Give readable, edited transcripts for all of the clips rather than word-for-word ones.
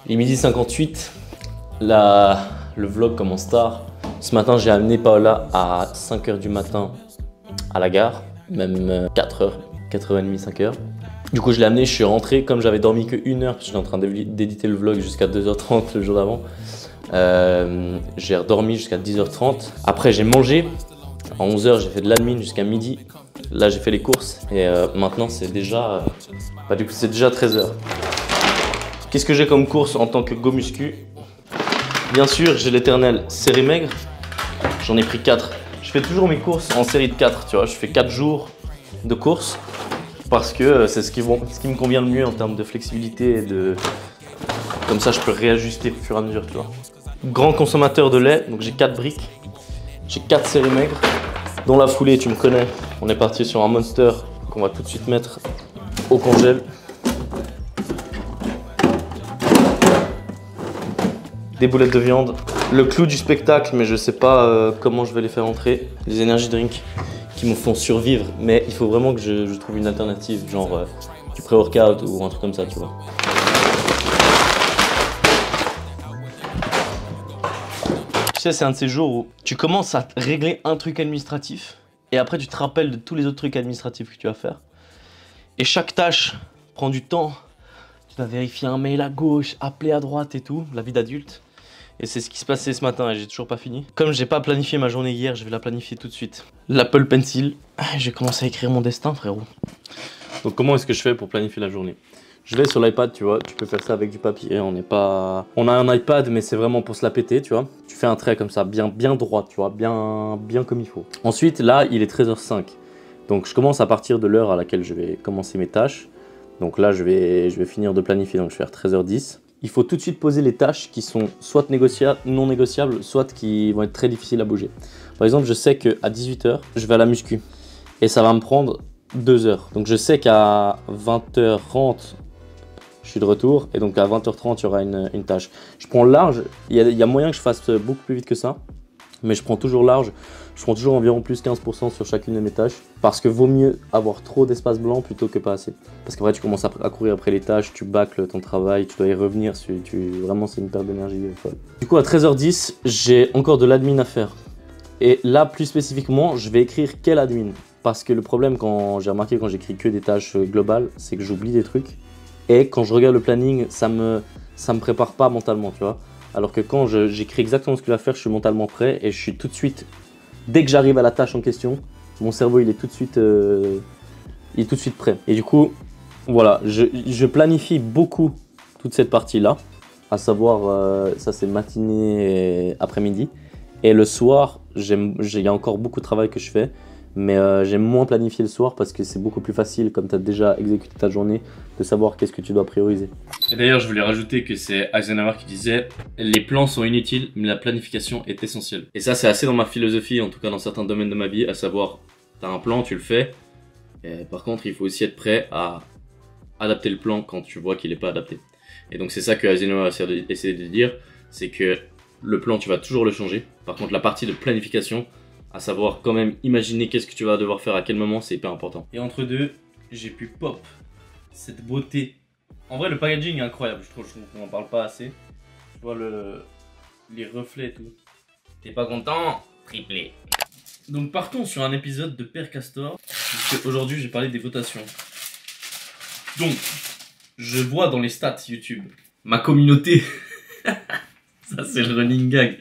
Il est midi 58, le vlog commence tard. Ce matin, j'ai amené Paola à 5 h du matin à la gare, même 4 h, 4h30, 5 h. Du coup, je l'ai amené, je suis rentré, comme j'avais dormi que 1 heure, parce que j'étais en train d'éditer le vlog jusqu'à 2 h 30 le jour d'avant. J'ai redormi jusqu'à 10 h 30. Après, j'ai mangé. À 11 h, j'ai fait de l'admin jusqu'à midi. Là, j'ai fait les courses et maintenant, c'est déjà, du coup, c'est déjà 13 h. Qu'est-ce que j'ai comme course en tant que go muscu? Bien sûr, j'ai l'éternel série maigre. J'en ai pris 4. Je fais toujours mes courses en série de 4, tu vois. Je fais 4 jours de course parce que c'est ce qui me convient le mieux en termes de flexibilité et de... Comme ça, je peux réajuster au fur et à mesure, tu vois. Grand consommateur de lait, donc j'ai 4 briques. J'ai 4 séries maigres. Dans la foulée, tu me connais, on est parti sur un Monster qu'on va tout de suite mettre au congèle. Des boulettes de viande. Le clou du spectacle, mais je sais pas comment je vais les faire entrer. Les energy drinks qui me font survivre, mais il faut vraiment que je trouve une alternative, genre du pré-workout ou un truc comme ça, tu vois. Tu sais, c'est un de ces jours où tu commences à régler un truc administratif et après tu te rappelles de tous les autres trucs administratifs que tu vas faire. Et chaque tâche prend du temps. Tu dois vérifier un mail à gauche, appeler à droite et tout, la vie d'adulte. Et c'est ce qui se passait ce matin et j'ai toujours pas fini. Comme j'ai pas planifié ma journée hier, je vais la planifier tout de suite. L'Apple Pencil, j'ai commencé à écrire mon destin, frérot. Donc comment est-ce que je fais pour planifier la journée? Je vais sur l'iPad, tu vois, tu peux faire ça avec du papier, on a un iPad mais c'est vraiment pour se la péter, tu vois. Tu fais un trait comme ça, bien droit, tu vois, bien comme il faut. Ensuite, là, il est 13 h 05. Donc je commence à partir de l'heure à laquelle je vais commencer mes tâches. Donc là, je vais finir de planifier, donc je vais faire 13 h 10. Il faut tout de suite poser les tâches qui sont soit négociables, non négociables, soit qui vont être très difficiles à bouger. Par exemple, je sais qu'à 18 h, je vais à la muscu et ça va me prendre 2 heures. Donc je sais qu'à 20 h 30, je suis de retour et donc à 20 h 30, il y aura une tâche. Je prends large, il y a moyen que je fasse beaucoup plus vite que ça, mais je prends toujours large. Je prends toujours environ plus 15% sur chacune de mes tâches parce que vaut mieux avoir trop d'espace blanc plutôt que pas assez. Parce qu'après tu commences à courir après les tâches, tu bâcles ton travail, tu dois y revenir, vraiment c'est une perte d'énergie folle. Du coup à 13 h 10, j'ai encore de l'admin à faire. Et là plus spécifiquement, je vais écrire quel admin. Parce que le problème quand j'ai remarqué quand j'écris que des tâches globales, c'est que j'oublie des trucs. Et quand je regarde le planning, ça me prépare pas mentalement, tu vois. Alors que quand j'écris exactement ce que je vais faire, je suis mentalement prêt et je suis tout de suite... Dès que j'arrive à la tâche en question, mon cerveau il est tout de suite prêt. Et du coup, voilà, je planifie beaucoup toute cette partie-là, à savoir, ça c'est matinée et après-midi. Et le soir, il y a encore beaucoup de travail que je fais, mais j'aime moins planifier le soir parce que c'est beaucoup plus facile, comme tu as déjà exécuté ta journée, de savoir qu'est-ce que tu dois prioriser. Et d'ailleurs, je voulais rajouter que c'est Eisenhower qui disait « Les plans sont inutiles, mais la planification est essentielle ». Et ça, c'est assez dans ma philosophie, en tout cas dans certains domaines de ma vie, à savoir, tu as un plan, tu le fais. Et par contre, il faut aussi être prêt à adapter le plan quand tu vois qu'il n'est pas adapté. Et donc c'est ça que Eisenhower essaie de dire, c'est que le plan, tu vas toujours le changer. Par contre, la partie de planification, à savoir quand même imaginer qu'est-ce que tu vas devoir faire à quel moment, c'est hyper important. Et entre deux, j'ai pu pop cette beauté. En vrai, le packaging est incroyable, je trouve qu'on n'en parle pas assez. Tu vois les reflets et tout. T'es pas content? Triplé. Donc partons sur un épisode de Père Castor, puisque aujourd'hui j'ai parlé des votations. Donc, je vois dans les stats YouTube, ma communauté, ça c'est le running gag,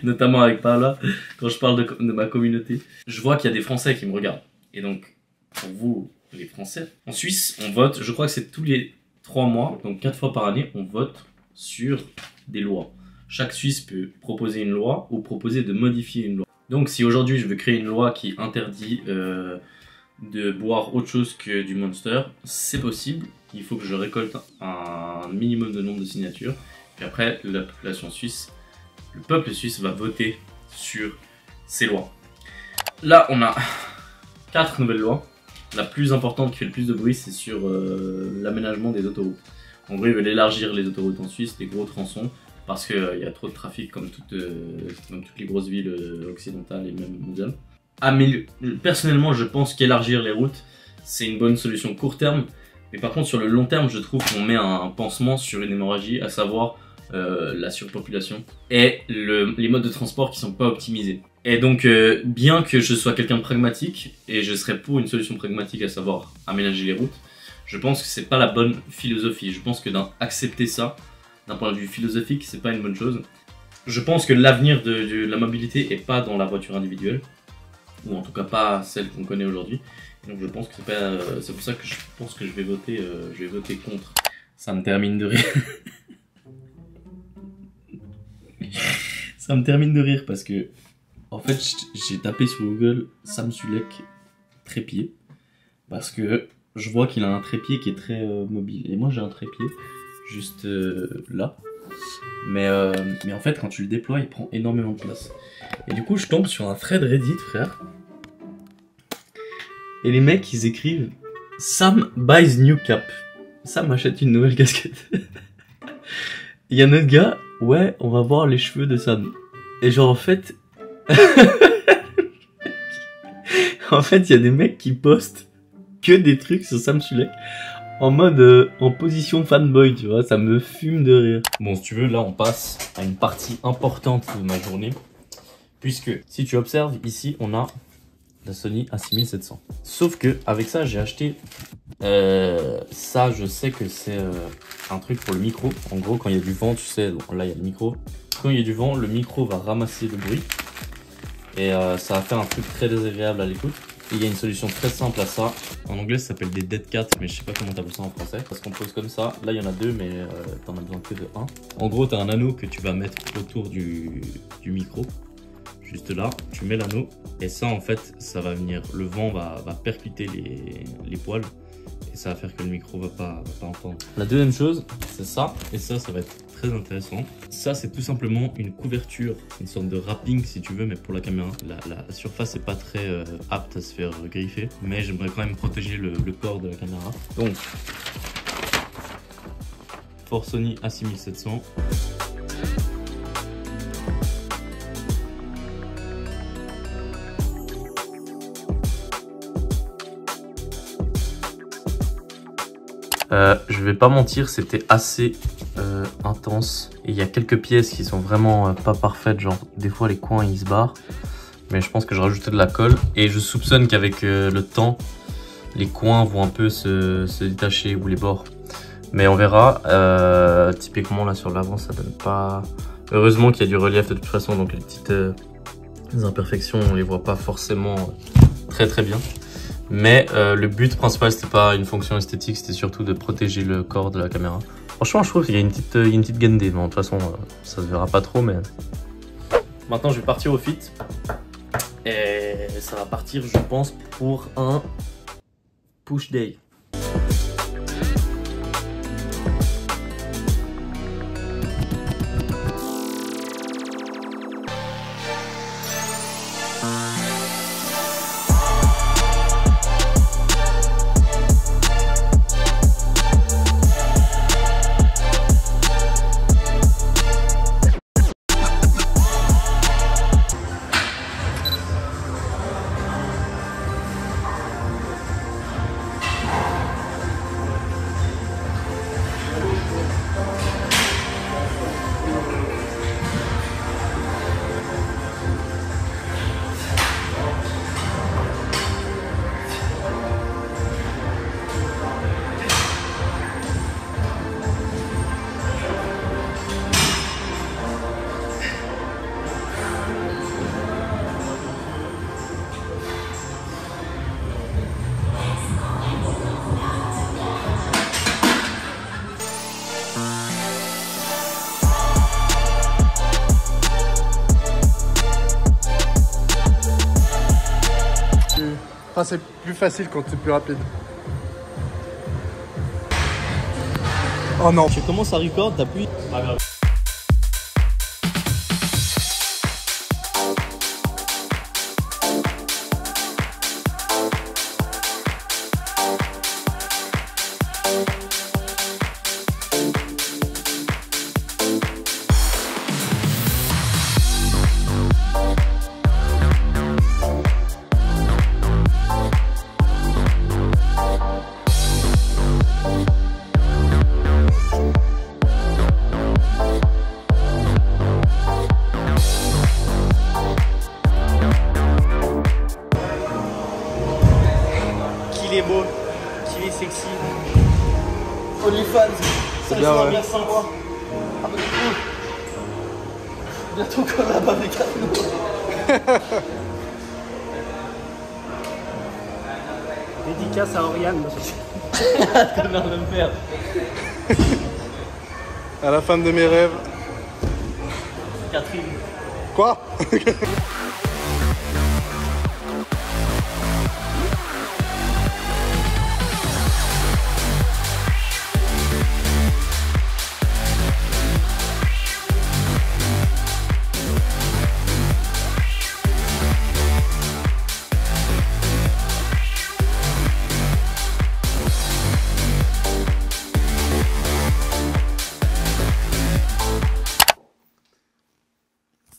notamment avec Paola, quand je parle de ma communauté, je vois qu'il y a des Français qui me regardent. Et donc, pour vous, les Français, en Suisse, on vote, je crois que c'est tous les 3 mois, donc 4 fois par année, on vote sur des lois. Chaque Suisse peut proposer une loi ou proposer de modifier une loi. Donc si aujourd'hui je veux créer une loi qui interdit de boire autre chose que du Monster, c'est possible. Il faut que je récolte un minimum de nombre de signatures. Puis après, la population suisse, le peuple suisse va voter sur ces lois. Là, on a 4 nouvelles lois. La plus importante qui fait le plus de bruit, c'est sur l'aménagement des autoroutes. En gros, ils veulent élargir les autoroutes en Suisse, les gros tronçons, parce qu'il y a trop de trafic comme toutes les grosses villes occidentales et même mondiales. Personnellement, je pense qu'élargir les routes, c'est une bonne solution court terme, Mais par contre, sur le long terme, je trouve qu'on met un pansement sur une hémorragie, à savoir la surpopulation et les modes de transport qui sont pas optimisés. Et donc, bien que je sois quelqu'un de pragmatique, et je serais pour une solution pragmatique, à savoir aménager les routes, je pense que c'est pas la bonne philosophie. Je pense que d'accepter ça, d'un point de vue philosophique, c'est pas une bonne chose. Je pense que l'avenir de la mobilité est pas dans la voiture individuelle, ou en tout cas pas celle qu'on connaît aujourd'hui. Donc je pense que c'est pour ça que je pense que je vais voter contre. Ça me termine de rire. Ça me termine de rire parce que, en fait, j'ai tapé sur Google Sam Sulek trépied parce que je vois qu'il a un trépied qui est très mobile. Et moi, j'ai un trépied juste là. Mais en fait, quand tu le déploies, il prend énormément de place. Et du coup, je tombe sur un thread Reddit, frère. Et les mecs, ils écrivent Sam buys new cap. Sam achète une nouvelle casquette. Il y a un autre gars, ouais, on va voir les cheveux de Sam. Et genre, en fait, il y a des mecs qui postent que des trucs sur Sam Sulek en mode en position fanboy, tu vois, ça me fume de rire. Bon, si tu veux, là, on passe à une partie importante de ma journée. Puisque, si tu observes, ici, on a la Sony A6700. Sauf que, avec ça, j'ai acheté ça, je sais que c'est un truc pour le micro. En gros, quand il y a du vent, tu sais, donc là il y a le micro. Quand il y a du vent, le micro va ramasser le bruit. Et ça va faire un truc très désagréable à l'écoute. Et il y a une solution très simple à ça. En anglais, ça s'appelle des dead cats, mais je sais pas comment t'appelles ça en français. Parce qu'on pose comme ça. Là, il y en a deux, mais t'en as besoin que de un. En gros, t'as un anneau que tu vas mettre autour du micro. Juste là, tu mets l'anneau. Et ça, en fait, ça va venir. Le vent va percuter les poils. Et ça va faire que le micro va pas entendre. La deuxième chose, c'est ça. Et ça va être très intéressant. Ça, c'est tout simplement une couverture, une sorte de wrapping si tu veux, mais pour la caméra. La surface n'est pas très apte à se faire griffer, mais j'aimerais quand même protéger le corps de la caméra. Donc, for Sony A6700. Je vais pas mentir, c'était assez intense. Et il y a quelques pièces qui sont vraiment pas parfaites, genre des fois les coins ils se barrent. Mais je pense que je rajoutais de la colle. Et je soupçonne qu'avec le temps, les coins vont un peu se détacher ou les bords. Mais on verra. Typiquement là sur l'avant, ça donne pas... Heureusement qu'il y a du relief de toute façon, donc les petites imperfections, on les voit pas forcément très bien. Mais le but principal, c'était pas une fonction esthétique, c'était surtout de protéger le corps de la caméra. Franchement, je trouve qu'il y a une petite gaine. Bon, de toute façon, ça se verra pas trop, mais... Maintenant, je vais partir au fit. Et ça va partir, je pense, pour un push day. Enfin, c'est plus facile quand c'est plus rapide. Oh non. Tu commences à record, t'appuies. Pas grave. C'est bien, ouais. Merci. Ah bah du coup, bientôt collab avec Arnaud. Dédicace à Oriane. T'as l'air de me faire. À la femme de mes rêves. Catherine. Quoi?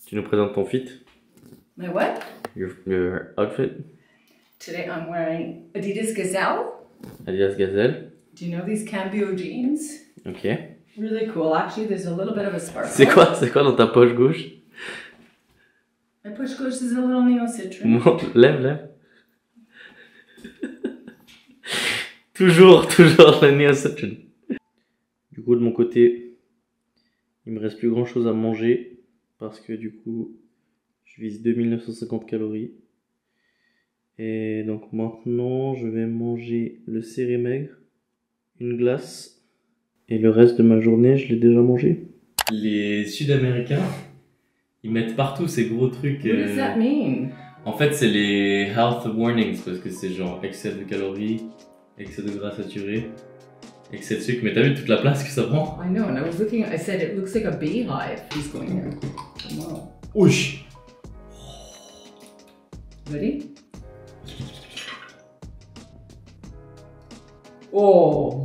Tu nous présentes ton fit? My what? Your outfit? Today I'm wearing Adidas Gazelle. Adidas Gazelle. Do you know these Cambio jeans? Ok. Really cool. Actually, there's a little bit of a sparkle. C'est quoi dans ta poche gauche? My push gauche is a little Neo Citron. Monte, lève. toujours la Néo-Citron. Du coup, de mon côté, il me reste plus grand chose à manger. Parce que du coup, je vise 2950 calories. Et donc maintenant, je vais manger le céré maigre, une glace. Et le reste de ma journée, je l'ai déjà mangé. Les Sud-Américains, ils mettent partout ces gros trucs. What does that mean? En fait, c'est les health warnings parce que c'est genre excès de calories, excès de gras saturé, excès de sucre. Mais t'as vu toute la place que ça prend? I know, and I was looking, I said it looks like a beehive. He's going there. Wow. Ouch! Ready? Oh!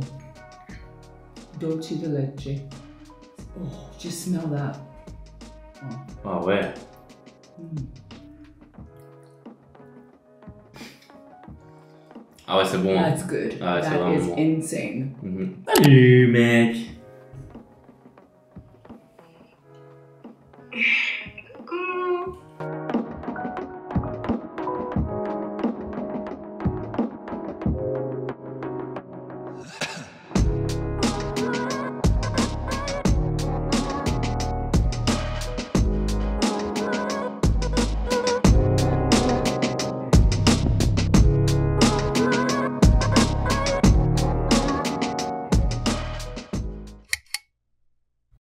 Dolce de leche. Oh, just smell that. Oh. Ah ouais. Ah ouais, c'est bon. That's good. Ah, c'est That vraiment is bon. insane. Salut mec!